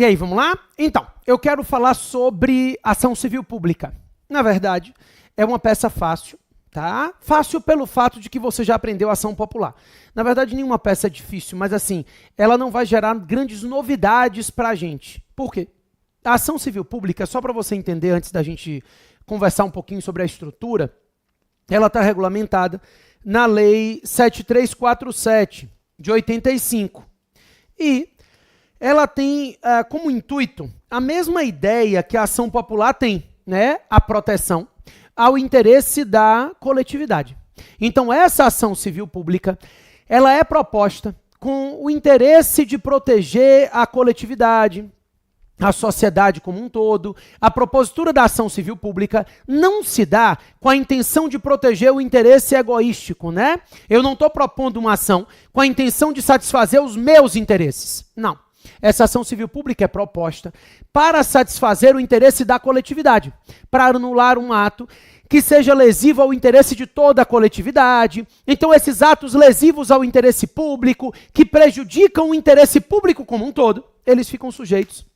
E aí, vamos lá? Então, eu quero falar sobre ação civil pública. Na verdade, é uma peça fácil, tá? Fácil pelo fato de que você já aprendeu ação popular. Na verdade, nenhuma peça é difícil, mas assim, ela não vai gerar grandes novidades para a gente. Por quê? A ação civil pública, só para você entender antes da gente conversar um pouquinho sobre a estrutura, ela está regulamentada na Lei 7347, de 85. E ela tem como intuito a mesma ideia que a ação popular tem, né? A proteção ao interesse da coletividade. Então, essa ação civil pública, ela é proposta com o interesse de proteger a coletividade, a sociedade como um todo. A propositura da ação civil pública não se dá com a intenção de proteger o interesse egoístico, né? Eu não estou propondo uma ação com a intenção de satisfazer os meus interesses. Não. Essa ação civil pública é proposta para satisfazer o interesse da coletividade, para anular um ato que seja lesivo ao interesse de toda a coletividade. Então, esses atos lesivos ao interesse público, que prejudicam o interesse público como um todo, eles ficam sujeitos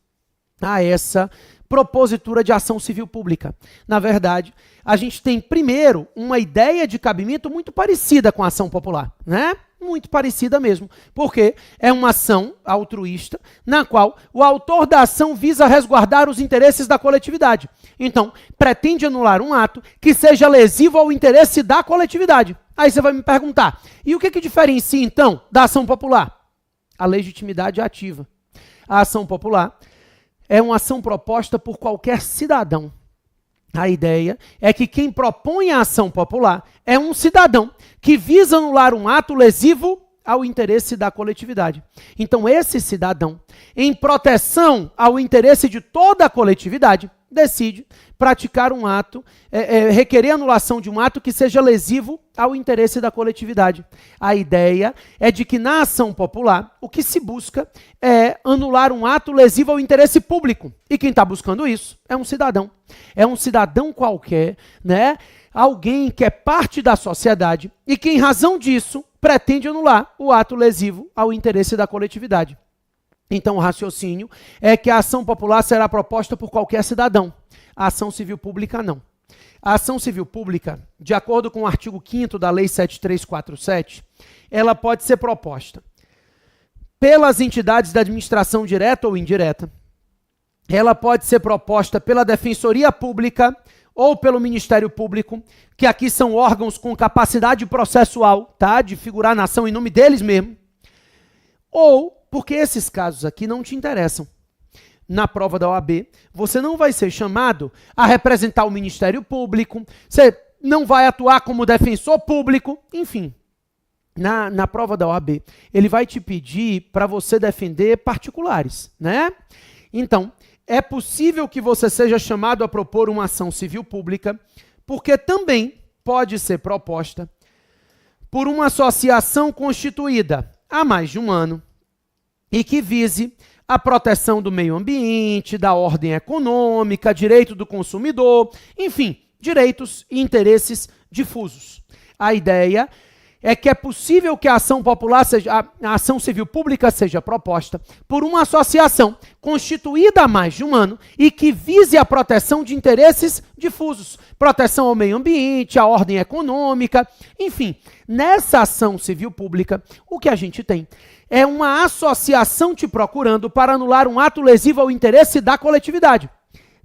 a essa propositura de ação civil pública. Na verdade, a gente tem primeiro uma ideia de cabimento muito parecida com a ação popular, né? Muito parecida mesmo, porque é uma ação altruísta na qual o autor da ação visa resguardar os interesses da coletividade. Então, pretende anular um ato que seja lesivo ao interesse da coletividade. Aí você vai me perguntar, e o que diferencia então da ação popular? A legitimidade ativa. A ação popular é uma ação proposta por qualquer cidadão. A ideia é que quem propõe a ação popular é um cidadão que visa anular um ato lesivo ao interesse da coletividade. Então, esse cidadão, em proteção ao interesse de toda a coletividade, decide praticar um ato, requerer anulação de um ato que seja lesivo ao interesse da coletividade. A ideia é de que na ação popular, o que se busca é anular um ato lesivo ao interesse público. E quem está buscando isso é um cidadão. É um cidadão qualquer, né? Alguém que é parte da sociedade e que, em razão disso, pretende anular o ato lesivo ao interesse da coletividade. Então, o raciocínio é que a ação popular será proposta por qualquer cidadão. A ação civil pública, não. A ação civil pública, de acordo com o artigo 5º da Lei 7347, ela pode ser proposta pelas entidades da administração direta ou indireta. Ela pode ser proposta pela Defensoria Pública ou pelo Ministério Público, que aqui são órgãos com capacidade processual, tá? De figurar na ação em nome deles mesmo. Ou porque esses casos aqui não te interessam. Na prova da OAB, você não vai ser chamado a representar o Ministério Público, você não vai atuar como defensor público, enfim. Na prova da OAB, ele vai te pedir para você defender particulares, né? Então, é possível que você seja chamado a propor uma ação civil pública, porque também pode ser proposta por uma associação constituída há mais de um ano, e que vise a proteção do meio ambiente, da ordem econômica, direito do consumidor, enfim, direitos e interesses difusos. A ideia é que é possível que a ação popular a ação civil pública seja proposta por uma associação constituída há mais de um ano e que vise a proteção de interesses difusos, proteção ao meio ambiente, à ordem econômica, enfim. Nessa ação civil pública, o que a gente tem é uma associação te procurando para anular um ato lesivo ao interesse da coletividade.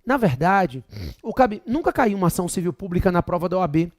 Na verdade, nunca caiu uma ação civil pública na prova da OAB,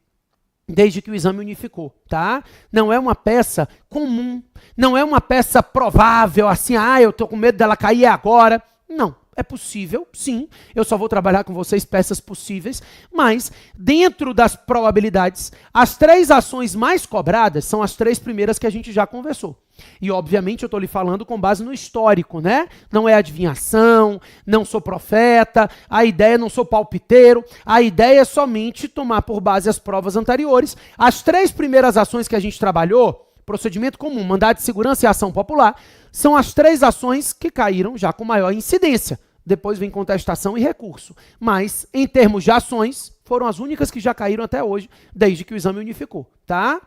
desde que o exame unificou, tá? Não é uma peça comum, não é uma peça provável, assim, eu tô com medo dela cair agora. Não, é possível, sim, eu só vou trabalhar com vocês peças possíveis, mas dentro das probabilidades, as 3 ações mais cobradas são as 3 primeiras que a gente já conversou. E, obviamente, eu estou lhe falando com base no histórico, né? Não é adivinhação, não sou profeta, a ideia não sou palpiteiro, a ideia é somente tomar por base as provas anteriores. As 3 primeiras ações que a gente trabalhou, procedimento comum, mandado de segurança e ação popular, são as 3 ações que caíram já com maior incidência. Depois vem contestação e recurso. Mas, em termos de ações, foram as únicas que já caíram até hoje, desde que o exame unificou, tá?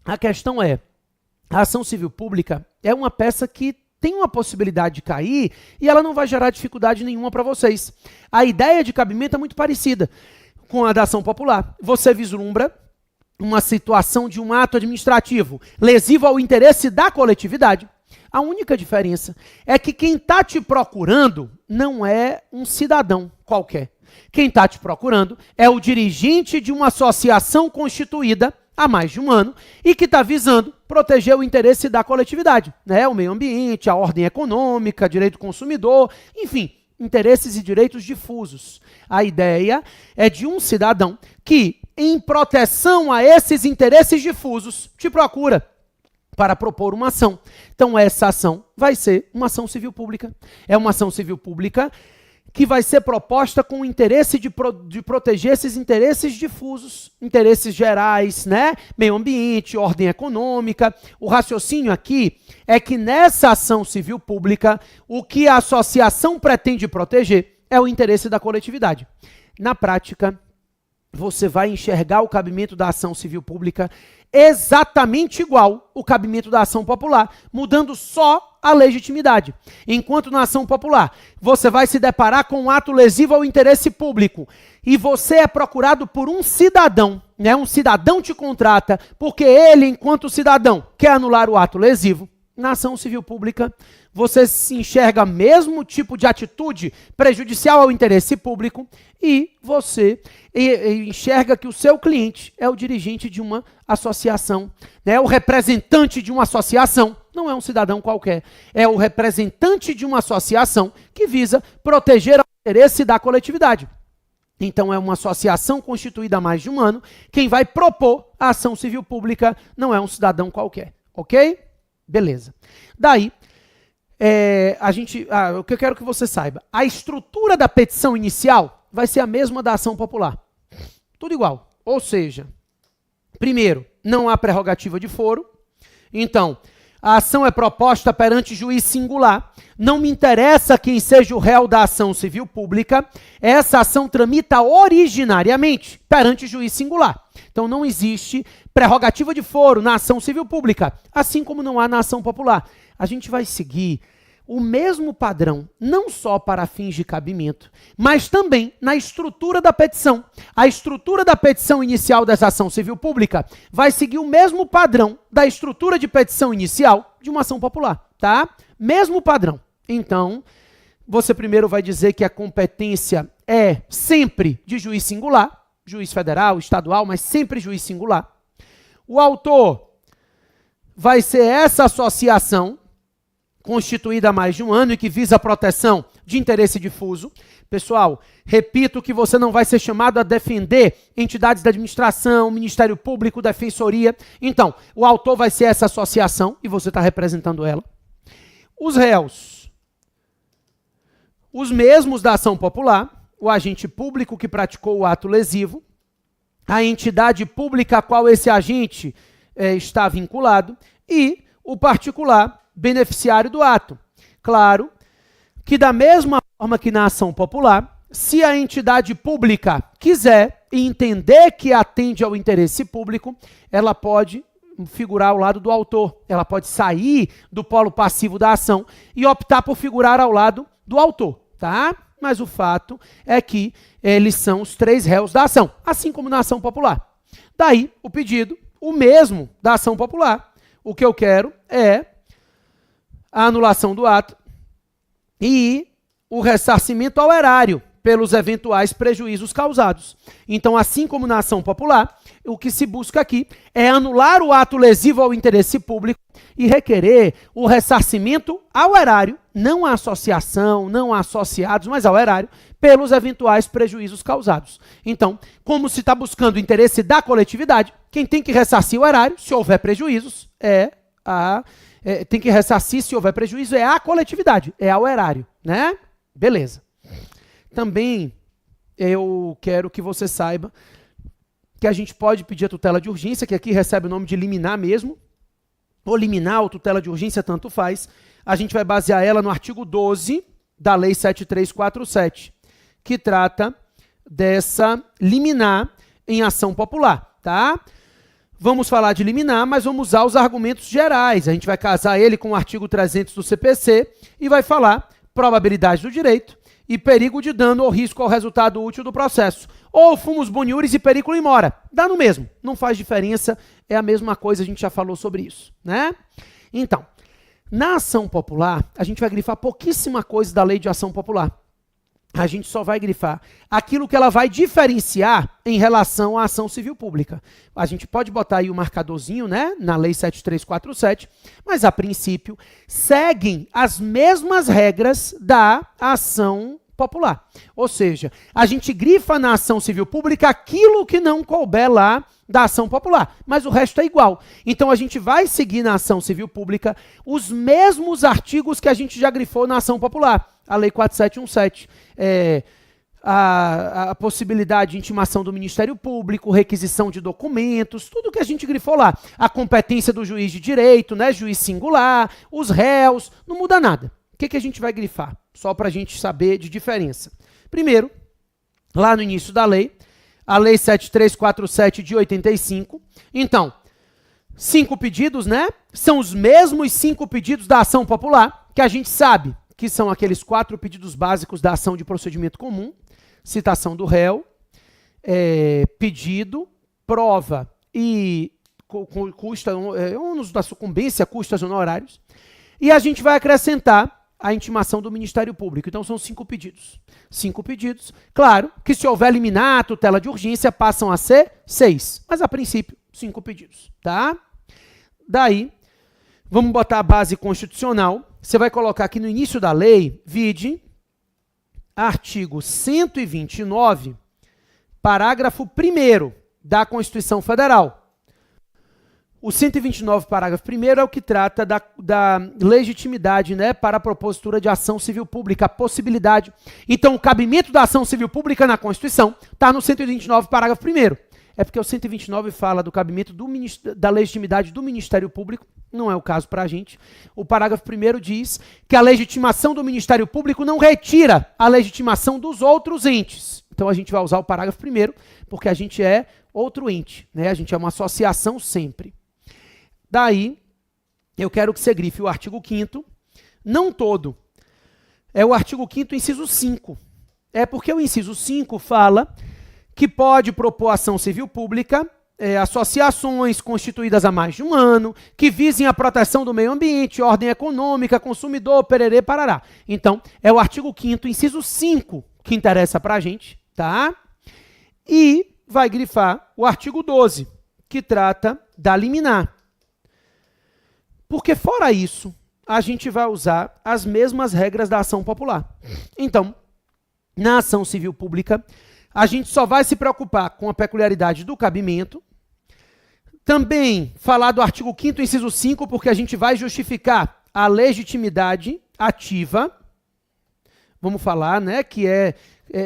A questão é, a ação civil pública é uma peça que tem uma possibilidade de cair e ela não vai gerar dificuldade nenhuma para vocês. A ideia de cabimento é muito parecida com a da ação popular. Você vislumbra uma situação de um ato administrativo lesivo ao interesse da coletividade. A única diferença é que quem está te procurando não é um cidadão qualquer. Quem está te procurando é o dirigente de uma associação constituída há mais de um ano e que está visando proteger o interesse da coletividade, né? O meio ambiente, a ordem econômica, direito do consumidor, enfim, interesses e direitos difusos. A ideia é de um cidadão que, em proteção a esses interesses difusos, te procura para propor uma ação. Então, essa ação vai ser uma ação civil pública. É uma ação civil pública que vai ser proposta com o interesse de proteger esses interesses difusos, interesses gerais, né? Meio ambiente, ordem econômica. O raciocínio aqui é que nessa ação civil pública, o que a associação pretende proteger é o interesse da coletividade. Na prática, você vai enxergar o cabimento da ação civil pública exatamente igual o cabimento da ação popular, mudando só a legitimidade. Enquanto na ação popular, você vai se deparar com um ato lesivo ao interesse público e você é procurado por um cidadão, né? Um cidadão te contrata porque ele, enquanto cidadão, quer anular o ato lesivo. Na ação civil pública, você se enxerga mesmo tipo de atitude prejudicial ao interesse público e você enxerga que o seu cliente é o dirigente de uma associação, né? O representante de uma associação não é um cidadão qualquer, é o representante de uma associação que visa proteger o interesse da coletividade. Então é uma associação constituída há mais de um ano, quem vai propor a ação civil pública não é um cidadão qualquer, ok? Beleza. Daí, o que eu quero que você saiba, a estrutura da petição inicial vai ser a mesma da ação popular. Tudo igual. Ou seja, primeiro, não há prerrogativa de foro. Então, a ação é proposta perante juiz singular. Não me interessa quem seja o réu da ação civil pública. Essa ação tramita originariamente perante juiz singular. Então, não existe prerrogativa de foro na ação civil pública, assim como não há na ação popular. A gente vai seguir o mesmo padrão, não só para fins de cabimento, mas também na estrutura da petição. A estrutura da petição inicial dessa ação civil pública vai seguir o mesmo padrão da estrutura de petição inicial de uma ação popular, tá? Mesmo padrão. Então, você primeiro vai dizer que a competência é sempre de juiz singular, juiz federal, estadual, mas sempre juiz singular. O autor vai ser essa associação constituída há mais de um ano e que visa a proteção de interesse difuso. Pessoal, repito que você não vai ser chamado a defender entidades da administração, Ministério Público, Defensoria. Então, o autor vai ser essa associação e você está representando ela. Os réus, os mesmos da ação popular, o agente público que praticou o ato lesivo, a entidade pública a qual esse agente está vinculado e o particular beneficiário do ato. Claro que da mesma forma que na ação popular, se a entidade pública quiser e entender que atende ao interesse público, ela pode figurar ao lado do autor. Ela pode sair do polo passivo da ação e optar por figurar ao lado do autor, tá? Mas o fato é que eles são os três réus da ação, assim como na ação popular. Daí, o pedido, o mesmo da ação popular. O que eu quero é a anulação do ato e o ressarcimento ao erário pelos eventuais prejuízos causados. Então, assim como na ação popular, o que se busca aqui é anular o ato lesivo ao interesse público e requerer o ressarcimento ao erário, não à associação, não a associados, mas ao erário, pelos eventuais prejuízos causados. Então, como se está buscando o interesse da coletividade, quem tem que ressarcir o erário, se houver prejuízos, tem que ressarcir, se houver prejuízo, é a coletividade, é ao erário, né? Beleza. Também eu quero que você saiba que a gente pode pedir a tutela de urgência, que aqui recebe o nome de liminar mesmo, ou liminar ou tutela de urgência, tanto faz. A gente vai basear ela no artigo 12 da Lei 7347, que trata dessa liminar em ação popular, tá? Vamos falar de liminar, mas vamos usar os argumentos gerais. A gente vai casar ele com o artigo 300 do CPC e vai falar probabilidade do direito e perigo de dano ou risco ao resultado útil do processo. Ou fumus boniuris e periculum in mora. Dá no mesmo, não faz diferença, é a mesma coisa, a gente já falou sobre isso, né? Então, na ação popular, a gente vai grifar pouquíssima coisa da lei de ação popular. A gente só vai grifar aquilo que ela vai diferenciar em relação à ação civil pública. A gente pode botar aí o marcadorzinho, né, na Lei 7347, mas a princípio seguem as mesmas regras da ação popular. Ou seja, a gente grifa na ação civil pública aquilo que não couber lá da ação popular, mas o resto é igual. Então a gente vai seguir na ação civil pública os mesmos artigos que a gente já grifou na ação popular. A Lei 4717, a possibilidade de intimação do Ministério Público, requisição de documentos, tudo que a gente grifou lá. A competência do juiz de direito, né, juiz singular, os réus, não muda nada. O que a gente vai grifar? Só para a gente saber de diferença. Primeiro, lá no início da lei, a Lei 7347 de 85. Então, 5 pedidos, né? São os mesmos 5 pedidos da ação popular, que a gente sabe que são aqueles 4 pedidos básicos da ação de procedimento comum: citação do réu, pedido, prova e ônus da sucumbência, custas honorários. E a gente vai acrescentar a intimação do Ministério Público. Então são 5 pedidos. 5 pedidos. Claro que se houver liminar, tutela de urgência, passam a ser 6. Mas a princípio, 5 pedidos, tá? Daí, vamos botar a base constitucional. Você vai colocar aqui no início da lei, vide, artigo 129, parágrafo 1º da Constituição Federal. O 129, parágrafo 1º, é o que trata da legitimidade, né, para a propositura de ação civil pública, a possibilidade. Então, o cabimento da ação civil pública na Constituição está no 129, parágrafo 1º. É porque o 129 fala do cabimento da legitimidade do Ministério Público, não é o caso para a gente. O parágrafo 1º diz que a legitimação do Ministério Público não retira a legitimação dos outros entes. Então, a gente vai usar o parágrafo 1º, porque a gente é outro ente, né? A gente é uma associação sempre. Daí, eu quero que você grife o artigo 5º, não todo. É o artigo 5º, inciso 5. É porque o inciso 5 fala que pode propor ação civil pública, associações constituídas há mais de um ano, que visem a proteção do meio ambiente, ordem econômica, consumidor, pererê, parará. Então, é o artigo 5º, inciso 5, que interessa para a gente, tá? E vai grifar o artigo 12, que trata da liminar. Porque, fora isso, a gente vai usar as mesmas regras da ação popular. Então, na ação civil pública, a gente só vai se preocupar com a peculiaridade do cabimento. Também falar do artigo 5º, inciso 5, porque a gente vai justificar a legitimidade ativa. Vamos falar, né, que é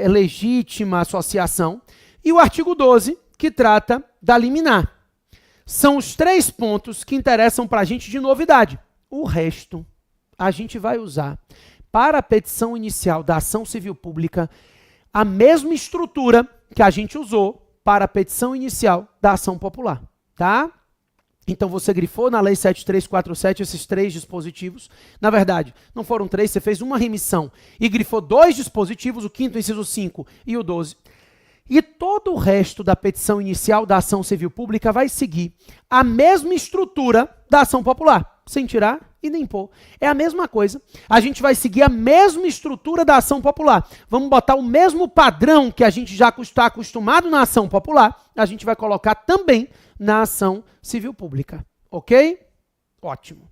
legítima associação. E o artigo 12, que trata da liminar. São os 3 pontos que interessam para a gente de novidade. O resto, a gente vai usar para a petição inicial da ação civil pública a mesma estrutura que a gente usou para a petição inicial da ação popular, tá? Então, você grifou na Lei 7347 esses 3 dispositivos. Na verdade, não foram 3, você fez uma remissão e grifou 2 dispositivos, o 5º, inciso 5 e o 12. E todo o resto da petição inicial da ação civil pública vai seguir a mesma estrutura da ação popular, sem tirar e nem pôr. É a mesma coisa. A gente vai seguir a mesma estrutura da ação popular. Vamos botar o mesmo padrão que a gente já está acostumado na ação popular, a gente vai colocar também na ação civil pública. Ok? Ótimo.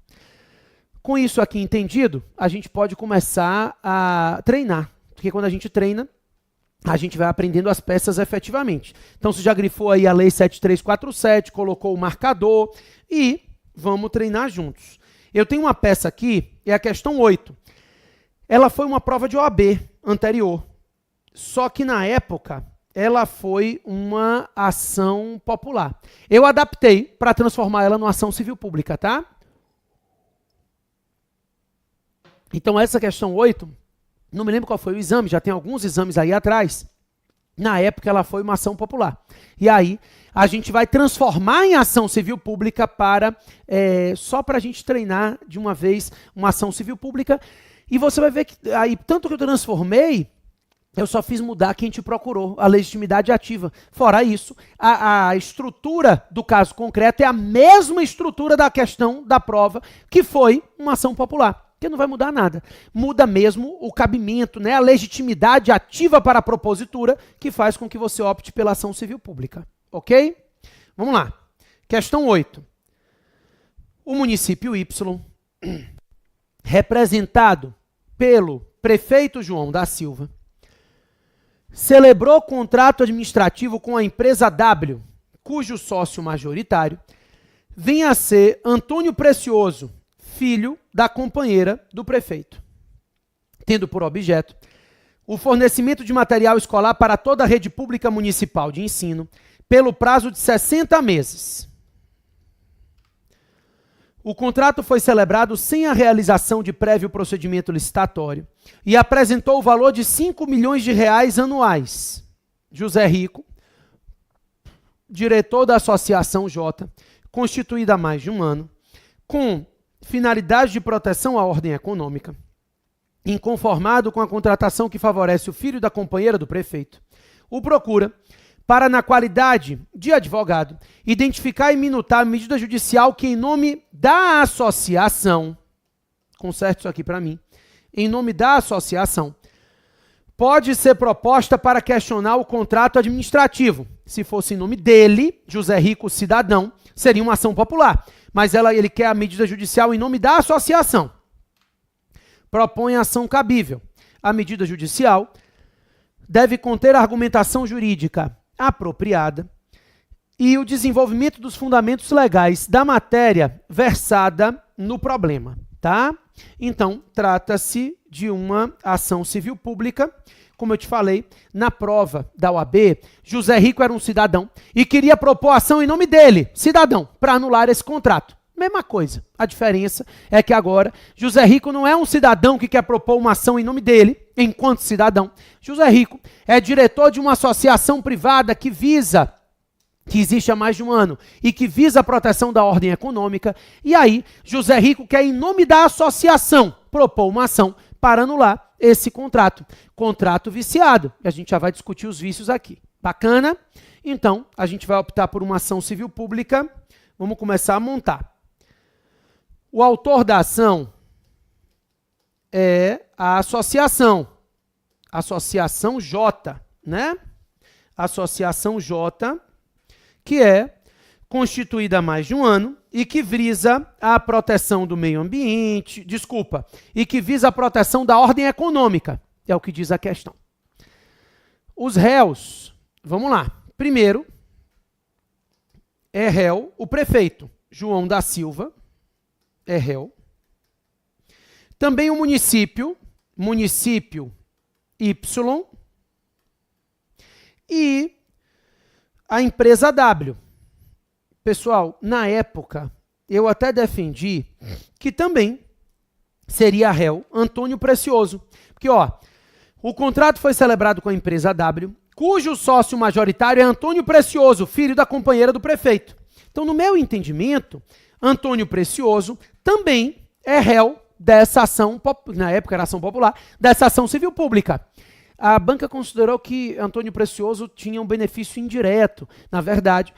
Com isso aqui entendido, a gente pode começar a treinar. Porque quando a gente treina, a gente vai aprendendo as peças efetivamente. Então, você já grifou aí a Lei 7347, colocou o marcador e vamos treinar juntos. Eu tenho uma peça aqui, é a questão 8. Ela foi uma prova de OAB anterior, só que na época ela foi uma ação popular. Eu adaptei para transformar ela numa ação civil pública, tá? Então, essa questão 8... não me lembro qual foi o exame, já tem alguns exames aí atrás. Na época, ela foi uma ação popular. E aí, a gente vai transformar em ação civil pública só para a gente treinar de uma vez uma ação civil pública. E você vai ver que, aí, tanto que eu transformei, eu só fiz mudar quem te procurou, a legitimidade ativa. Fora isso, a estrutura do caso concreto é a mesma estrutura da questão da prova, que foi uma ação popular. Porque não vai mudar nada. Muda mesmo o cabimento, né? A legitimidade ativa para a propositura, que faz com que você opte pela ação civil pública. Ok? Vamos lá. Questão 8. O município Y, representado pelo prefeito João da Silva, celebrou contrato administrativo com a empresa W, cujo sócio majoritário venha a ser Antônio Precioso, filho da companheira do prefeito, tendo por objeto o fornecimento de material escolar para toda a rede pública municipal de ensino pelo prazo de 60 meses. O contrato foi celebrado sem a realização de prévio procedimento licitatório e apresentou o valor de 5 milhões de reais anuais. José Rico, diretor da Associação J, constituída há mais de um ano, com finalidade de proteção à ordem econômica, inconformado com a contratação que favorece o filho da companheira do prefeito, o procura para, na qualidade de advogado, identificar e minutar a medida judicial que, em nome da associação, conserte isso aqui para mim, em nome da associação, pode ser proposta para questionar o contrato administrativo. Se fosse em nome dele, José Rico, cidadão, seria uma ação popular. Mas ele quer a medida judicial em nome da associação. Propõe a ação cabível. A medida judicial deve conter a argumentação jurídica apropriada e o desenvolvimento dos fundamentos legais da matéria versada no problema, tá? Então, trata-se de uma ação civil pública. Como eu te falei, na prova da OAB, José Rico era um cidadão e queria propor ação em nome dele, cidadão, para anular esse contrato. Mesma coisa. A diferença é que agora José Rico não é um cidadão que quer propor uma ação em nome dele, enquanto cidadão. José Rico é diretor de uma associação privada que existe há mais de um ano e que visa a proteção da ordem econômica. E aí, José Rico quer, em nome da associação, propor uma ação para anular esse contrato. Contrato viciado. E a gente já vai discutir os vícios aqui. Bacana? Então, a gente vai optar por uma ação civil pública. Vamos começar a montar. O autor da ação é a associação. Associação J, né? Associação J, que é constituída há mais de um ano e que visa a proteção do meio ambiente, e que visa a proteção da ordem econômica, é o que diz a questão. Os réus, vamos lá. Primeiro, é réu o prefeito, João da Silva, é réu. Também o município Y, e a empresa W. Pessoal, na época, eu até defendi que também seria réu Antônio Precioso. Porque, o contrato foi celebrado com a empresa W, cujo sócio majoritário é Antônio Precioso, filho da companheira do prefeito. Então, no meu entendimento, Antônio Precioso também é réu dessa ação, na época era ação popular, dessa ação civil pública. A banca considerou que Antônio Precioso tinha um benefício indireto. Na verdade,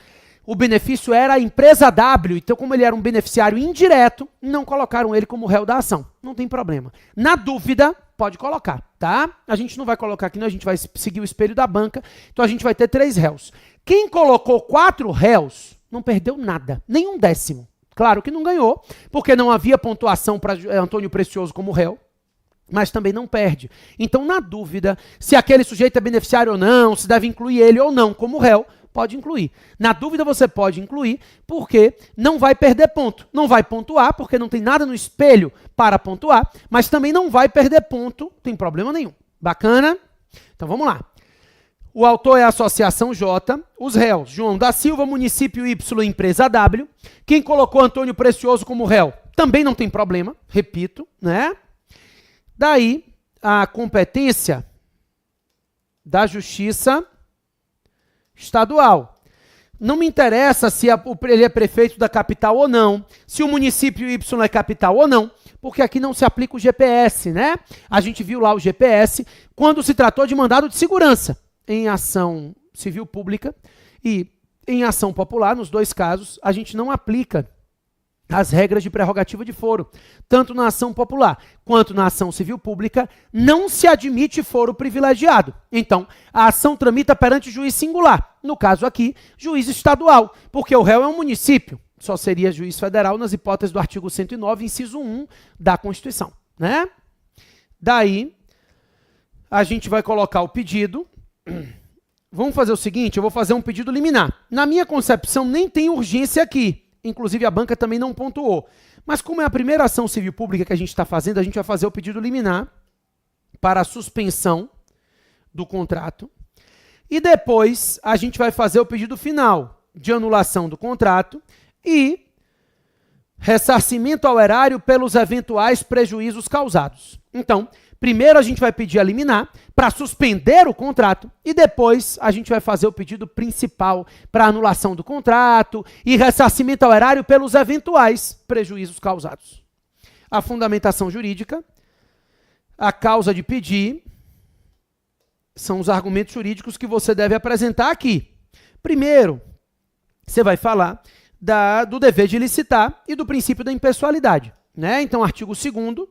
o benefício era a empresa W, então como ele era um beneficiário indireto, não colocaram ele como réu da ação. Não tem problema. Na dúvida, pode colocar, tá? A gente não vai colocar aqui, não, a gente vai seguir o espelho da banca, então a gente vai ter 3 réus. Quem colocou 4 réus não perdeu nada, nem um décimo. Claro que não ganhou, porque não havia pontuação para Antônio Precioso como réu, mas também não perde. Então, na dúvida, se aquele sujeito é beneficiário ou não, se deve incluir ele ou não como réu, pode incluir. Na dúvida, você pode incluir, porque não vai perder ponto. Não vai pontuar, porque não tem nada no espelho para pontuar, mas também não vai perder ponto, não tem problema nenhum. Bacana? Então, vamos lá. O autor é a Associação J, os réus, João da Silva, município Y, empresa W. Quem colocou Antônio Precioso como réu também não tem problema, repito, né? Daí, a competência da Justiça estadual. Não me interessa se ele é prefeito da capital ou não, se o município Y é capital ou não, porque aqui não se aplica o GPS, né? A gente viu lá o GPS quando se tratou de mandado de segurança em ação civil pública e em ação popular, nos dois casos, a gente não aplica as regras de prerrogativa de foro. Tanto na ação popular quanto na ação civil pública, não se admite foro privilegiado. Então, a ação tramita perante juiz singular. No caso aqui, juiz estadual, porque o réu é um município. Só seria juiz federal nas hipóteses do artigo 109, inciso 1 da Constituição, né? Daí, a gente vai colocar o pedido. Vamos fazer o seguinte, eu vou fazer um pedido liminar. Na minha concepção, nem tem urgência aqui. Inclusive, a banca também não pontuou. Mas como é a primeira ação civil pública que a gente está fazendo, a gente vai fazer o pedido liminar para a suspensão do contrato. E depois, a gente vai fazer o pedido final de anulação do contrato e ressarcimento ao erário pelos eventuais prejuízos causados. Então, primeiro a gente vai pedir a liminar para suspender o contrato e depois a gente vai fazer o pedido principal para anulação do contrato e ressarcimento ao erário pelos eventuais prejuízos causados. A fundamentação jurídica, a causa de pedir, são os argumentos jurídicos que você deve apresentar aqui. Primeiro, você vai falar do dever de licitar e do princípio da impessoalidade, né? Então, artigo 2º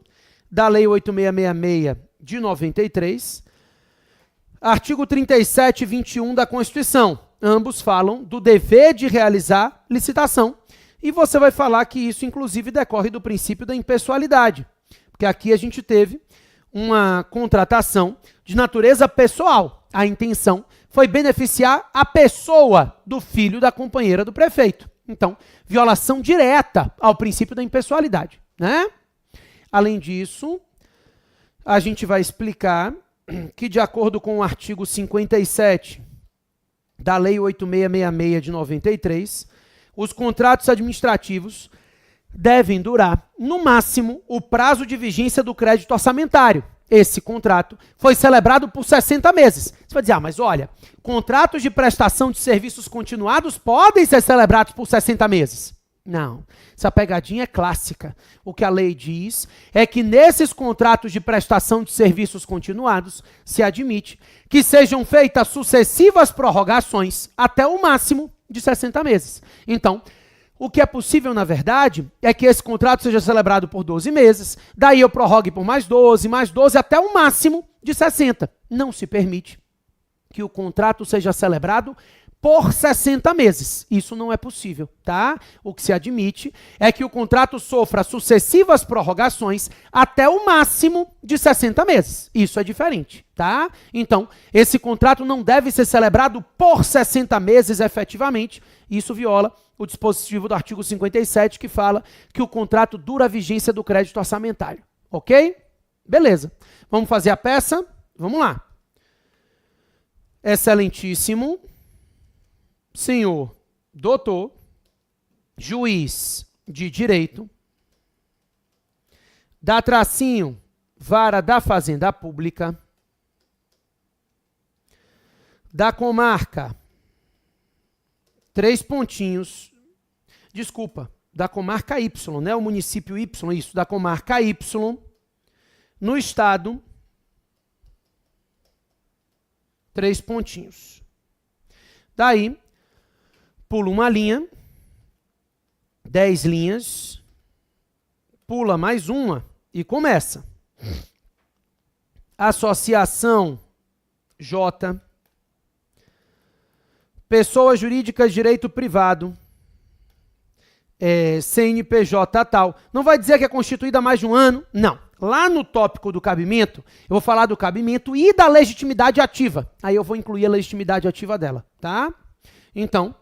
da Lei 8666 de 93, artigo 37 e 21 da Constituição. Ambos falam do dever de realizar licitação e você vai falar que isso, inclusive, decorre do princípio da impessoalidade, porque aqui a gente teve uma contratação de natureza pessoal. A intenção foi beneficiar a pessoa do filho da companheira do prefeito. Então, violação direta ao princípio da impessoalidade, né? Além disso, a gente vai explicar que, de acordo com o artigo 57 da Lei 8666 de 93, os contratos administrativos devem durar, no máximo, o prazo de vigência do crédito orçamentário. Esse contrato foi celebrado por 60 meses. Você vai dizer, mas olha, contratos de prestação de serviços continuados podem ser celebrados por 60 meses. Não, essa pegadinha é clássica. O que a lei diz é que nesses contratos de prestação de serviços continuados se admite que sejam feitas sucessivas prorrogações até o máximo de 60 meses. Então, o que é possível, na verdade, é que esse contrato seja celebrado por 12 meses, daí eu prorrogue por mais 12, até o máximo de 60. Não se permite que o contrato seja celebrado por 60 meses. Isso não é possível, tá? O que se admite é que o contrato sofra sucessivas prorrogações até o máximo de 60 meses. Isso é diferente, tá? Então, esse contrato não deve ser celebrado por 60 meses efetivamente. Isso viola o dispositivo do artigo 57, que fala que o contrato dura a vigência do crédito orçamentário. Ok? Beleza. Vamos fazer a peça? Vamos lá. Excelentíssimo senhor doutor, juiz de direito, da tracinho, vara da Fazenda Pública, da comarca, 3 pontinhos, desculpa, da comarca Y, né? O município Y, isso, da comarca Y, no estado, 3 pontinhos. Daí, pula uma linha, 10 linhas, pula mais uma e começa. Associação J, pessoa jurídica de direito privado, CNPJ tal. Não vai dizer que é constituída há mais de um ano? Não. Lá no tópico do cabimento, eu vou falar do cabimento e da legitimidade ativa. Aí eu vou incluir a legitimidade ativa dela, tá? Então,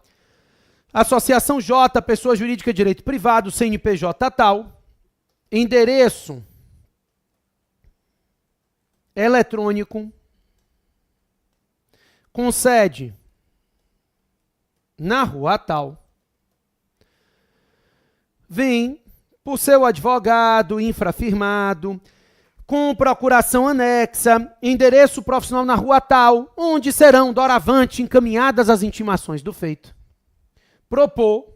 associação J, pessoa jurídica de direito privado, CNPJ tal, endereço eletrônico, com sede na rua tal, vem por seu advogado infrafirmado, com procuração anexa, endereço profissional na rua tal, onde serão, doravante, encaminhadas as intimações do feito. Propor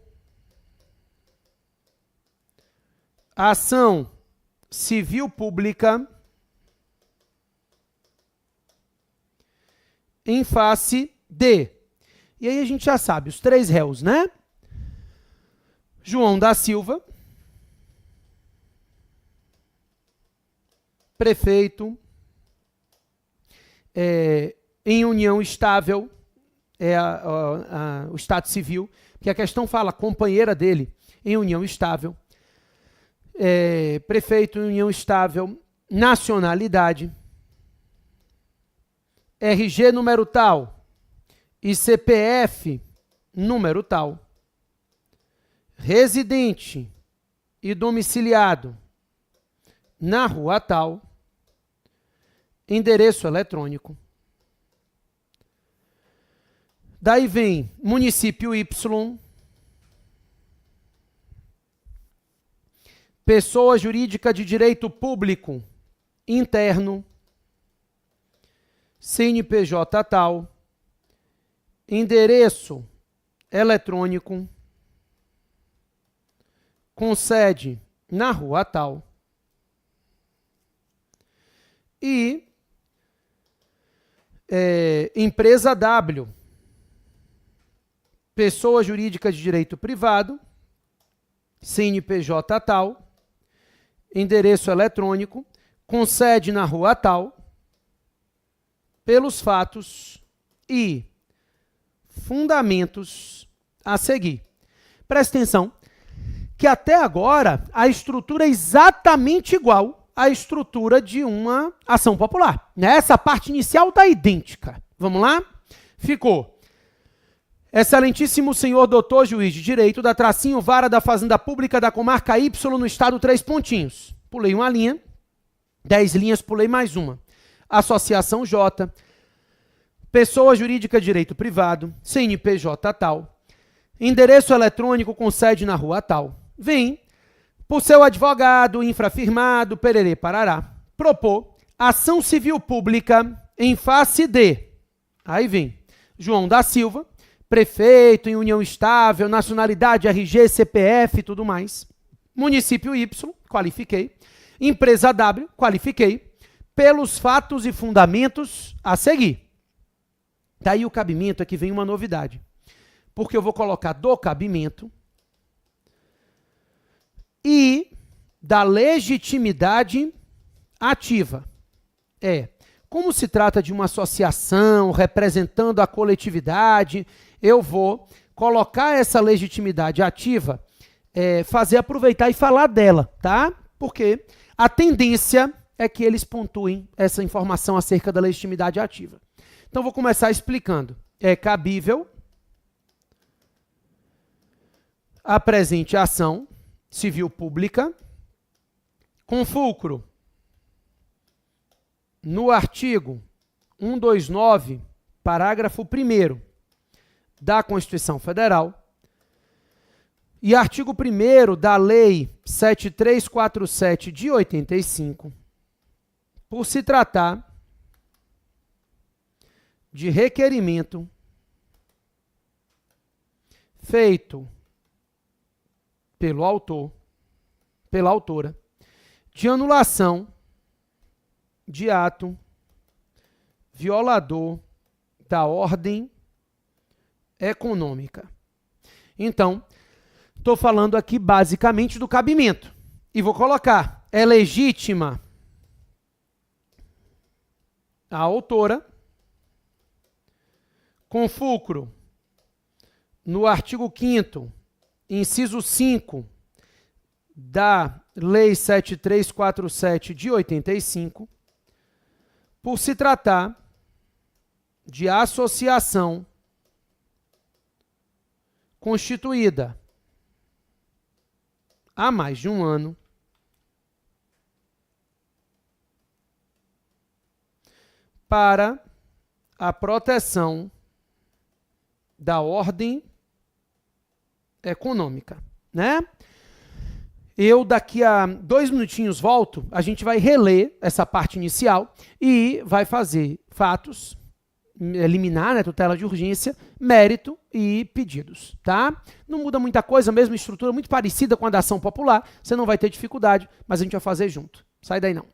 ação civil pública em face de... E aí a gente já sabe, os 3 réus, né? João da Silva, prefeito, em união estável, o Estado Civil, que a questão fala companheira dele, em união estável, prefeito em união estável, nacionalidade, RG número tal e CPF número tal, residente e domiciliado na rua tal, endereço eletrônico. Daí vem município Y, pessoa jurídica de direito público interno, CNPJ tal, endereço eletrônico, com sede na rua tal, e empresa W, pessoa jurídica de direito privado, CNPJ tal, endereço eletrônico, com sede na rua tal, pelos fatos e fundamentos a seguir. Presta atenção que até agora a estrutura é exatamente igual à estrutura de uma ação popular. Essa parte inicial está idêntica. Vamos lá? Ficou: excelentíssimo senhor doutor juiz de direito da Tracinho Vara da Fazenda Pública da Comarca Y no estado 3 pontinhos. Pulei uma linha, 10 linhas, pulei mais uma. Associação J, pessoa jurídica de direito privado, CNPJ tal, endereço eletrônico com sede na rua tal. Vem, por seu advogado, infrafirmado, pererê parará, propor ação civil pública em face de... Aí vem, João da Silva, prefeito em união estável, nacionalidade, RG, CPF e tudo mais. Município Y, qualifiquei. Empresa W, qualifiquei. Pelos fatos e fundamentos a seguir. Daí o cabimento é que vem uma novidade. Porque eu vou colocar do cabimento e da legitimidade ativa. Como se trata de uma associação representando a coletividade, eu vou colocar essa legitimidade ativa, aproveitar e falar dela, tá? Porque a tendência é que eles pontuem essa informação acerca da legitimidade ativa. Então, vou começar explicando. É cabível a presente ação civil pública com fulcro no artigo 129, parágrafo 1º da Constituição Federal e artigo 1º da Lei 7347 de 85, por se tratar de requerimento feito pelo autor, pela autora, de anulação de ato violador da ordem econômica. Então, estou falando aqui basicamente do cabimento. E vou colocar, é legítima a autora, com fulcro no artigo 5º, inciso 5 da Lei 7347 de 85, por se tratar de associação constituída há mais de um ano para a proteção da ordem econômica, né? Eu, daqui a 2 minutinhos, volto, a gente vai reler essa parte inicial e vai fazer fatos, eliminar, né, tutela de urgência, mérito e pedidos, tá? Não muda muita coisa, mesma estrutura, muito parecida com a da ação popular, você não vai ter dificuldade, mas a gente vai fazer junto. Sai daí não.